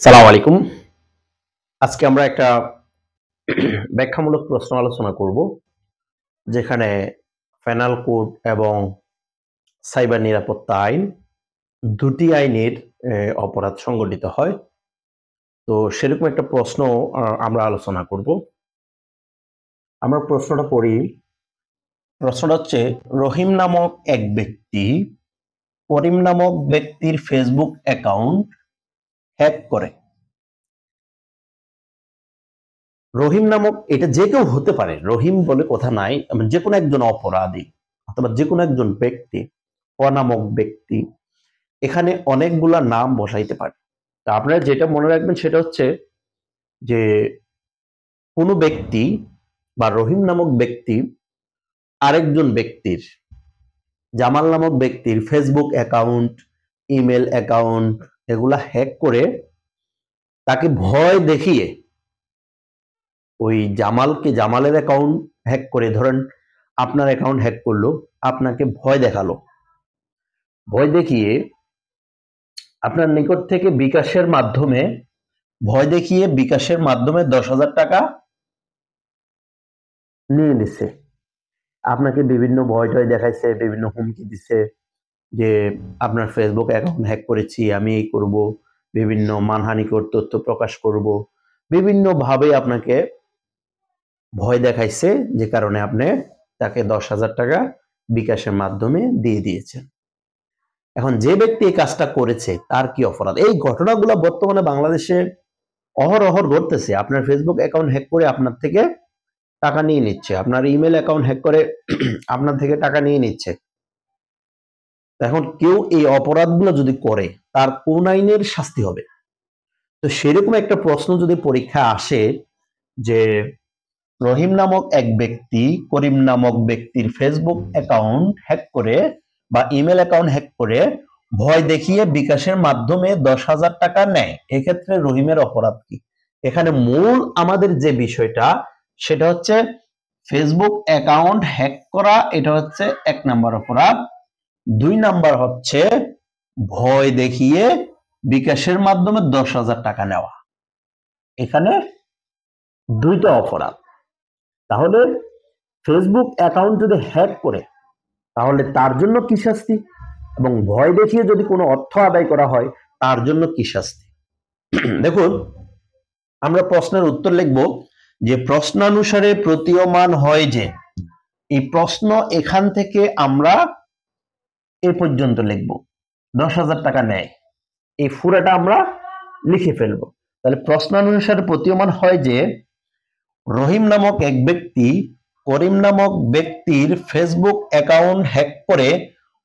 সালাম আলাইকুম। আজকে আমরা একটা ব্যাখ্যামূলক প্রশ্ন আলোচনা করব, যেখানে পেনাল কোড এবং সাইবার নিরাপত্তা আইন দুটি আইনের অপরাধ সংগঠিত হয়। তো সেরকম একটা প্রশ্ন আমরা আলোচনা করব। আমরা প্রশ্নটা পড়ি। প্রশ্নটা হচ্ছে, রহিম নামক এক ব্যক্তি করিম নামক ব্যক্তির ফেসবুক অ্যাকাউন্ট হ্যাক করে। রহিম নামক, এটা যে কেউ হতে পারে, রহিম বলে কথা নাই, যে কোনো একজন অপরাধী অথবা যে কোনো একজন ব্যক্তি, অনামক ব্যক্তি, এখানে অনেকগুলা নাম বসাইতে পারে। তা আপনারা যেটা মনে রাখবেন সেটা হচ্ছে যে কোনো ব্যক্তি বা রহিম নামক ব্যক্তি আরেকজন ব্যক্তির, জামাল নামক ব্যক্তির ফেসবুক অ্যাকাউন্ট, ইমেল অ্যাকাউন্ট এগুলা হ্যাক করে তাকে ভয় দেখিয়ে, ওই জামালের অ্যাকাউন্ট হ্যাক করে, ধরেন আপনার অ্যাকাউন্ট হ্যাক করলো, আপনাকে ভয় দেখালো, ভয় দেখিয়ে আপনার নিকট থেকে বিকাশের মাধ্যমে, ভয় দেখিয়ে বিকাশের মাধ্যমে 10,000 টাকা নিয়ে নিছে। আপনাকে বিভিন্ন ভয় টয় দেখাইছে, বিভিন্ন হুমকি দিছে যে আপনার ফেসবুক অ্যাকাউন্ট হ্যাক করেছি, আমি এই করব, বিভিন্ন মানহানিকর তথ্য প্রকাশ করব, বিভিন্ন ভাবে আপনাকে ভয় দেখাইছে, যে কারণে আপনি তাকে 10,000 টাকা বিকাশের মাধ্যমে দিয়ে দিয়েছেন। এখন যে ব্যক্তি এই কাজটা করেছে তার কি অপরাধ? এই ঘটনাগুলো বর্তমানে বাংলাদেশে অহরহ ঘটতেছে। আপনার ফেসবুক অ্যাকাউন্ট হ্যাক করে আপনার থেকে টাকা নিয়ে নিচ্ছে, আপনার ইমেল অ্যাকাউন্ট হ্যাক করে আপনার থেকে টাকা নিয়ে নিচ্ছে। এখন কেউ এই অপরাধগুলো যদি করে, তার কোন আইনের শাস্তি হবে? তো সেরকম একটা প্রশ্ন যদি পরীক্ষা আসে যে রহিম নামক এক ব্যক্তি করিম নামক ব্যক্তির ফেসবুক অ্যাকাউন্ট হ্যাক করে বা ইমেল অ্যাকাউন্ট হ্যাক করে ভয় দেখিয়ে বিকাশের মাধ্যমে 10,000 টাকা নেয়, এক্ষেত্রে রহিমের অপরাধ কি? এখানে মূল আমাদের যে বিষয়টা সেটা হচ্ছে ফেসবুক অ্যাকাউন্ট হ্যাক করা, এটা হচ্ছে 1 নাম্বার অপরাধ। 2 নাম্বার হচ্ছে ভয় দেখিয়ে বিকাশের মাধ্যমে 10,000 টাকা নেওয়া। এখানে দুইটা অপরাধ। তাহলে ফেসবুক অ্যাকাউন্ট যদি হ্যাক করে তাহলে তার জন্য কি শাস্তি, এবং ভয় দেখিয়ে যদি কোনো অর্থ আদায় করা হয় তার জন্য কি শাস্তি? দেখুন, আমরা প্রশ্নের উত্তর লিখব যে প্রশ্নানুসারে প্রতীয়মান হয় যে, এই প্রশ্ন এখান থেকে আমরা এ পর্যন্ত লিখব, 10,000 টাকা নেয়, এই পুরাটা আমরা লিখে ফেলবো। তাহলে প্রশ্নানুসারে প্রতীয়মান হয় যে রহিম নামক এক ব্যক্তি করিম নামক ব্যক্তির ফেসবুক অ্যাকাউন্ট হ্যাক করে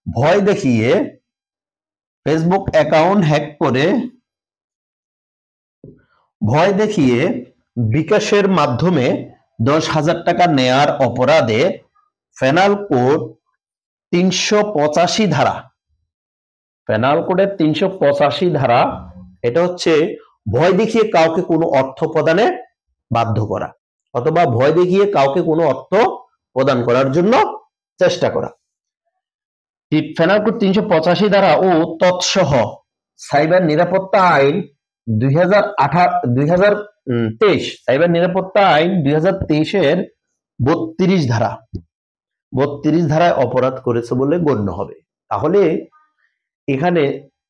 ভয় দেখিয়ে ফেসবুক অ্যাকাউন্ট হ্যাক করে ভয় দেখিয়ে বিকাশের মাধ্যমে 10,000 টাকা নেয়ার অপরাধে পেনাল কোড 385 ধারা, পেনাল কোডের 385 ধারা, এটা হচ্ছে ভয় দেখিয়ে কাউকে কোনো অর্থ প্রদানে বাধ্য করা অথবা ভয় দেখিয়ে কাউকে কোনো অর্থ প্রদান করার জন্য চেষ্টা করা। পেনাল কোড 385 ধারা ও তৎসহ সাইবার নিরাপত্তা আইন 2023, সাইবার নিরাপত্তা আইন 2023 এর 32 ধারা, 32 ধারায় অপরাধ করেছে বলে গণ্য হবে। তাহলে এখানে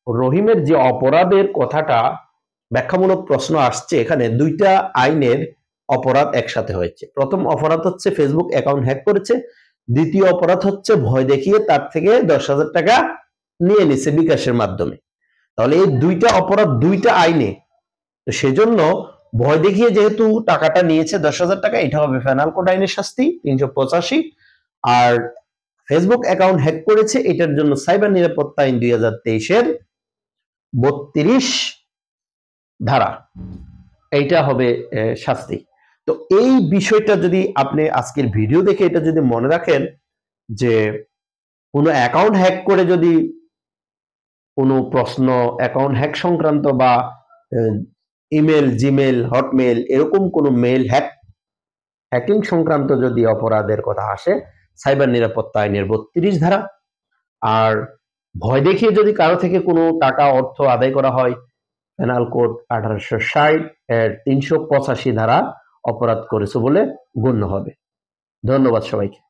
রহিমের যে অপরাধের কথাটা, ব্যাখ্যামূলক প্রশ্ন আসছে, এখানে দুইটা আইনের অপরাধ একসাথে হয়েছে। প্রথম অপরাধ হচ্ছে ফেসবুক অ্যাকাউন্ট হ্যাক করেছে, দ্বিতীয় অপরাধ হচ্ছে ভয় দেখিয়ে তার থেকে 10,000 টাকা নিয়ে নিছে বিকাশের মাধ্যমে। তাহলে এই দুইটা অপরাধ দুইটা আইনে, তো সেজন্য ভয় দেখিয়ে যেহেতু টাকাটা নিয়েছে 10,000 টাকা, এটা হবে পেনাল কোড আইনের শাস্তি 385। আর ফেসবুক অ্যাকাউন্ট হ্যাক করেছে, এটার জন্য সাইবার নিরাপত্তা আইন 2023 এর 32 ধারা, এইটা হবে শাস্তি। তো এই বিষয়টা যদি আপনি আজকের ভিডিও দেখে এটা যদি মনে রাখেন যে কোনো অ্যাকাউন্ট হ্যাক করে যদি কোনো প্রশ্ন, অ্যাকাউন্ট হ্যাক সংক্রান্ত বা ইমেল, জিমেল, হটমেল এরকম কোনো মেল হ্যাকিং সংক্রান্ত যদি অপরাধের কথা আসে, সাইবার নিরাপত্তা আইনের 32 ধারা। আর ভয় দেখিয়ে যদি কারো থেকে কোনো টাকা অর্থ আদায় করা হয়, পেনাল কোড 1860 এর 385 ধারা অপরাধ করেছো বলে গণ্য হবে। ধন্যবাদ সবাইকে।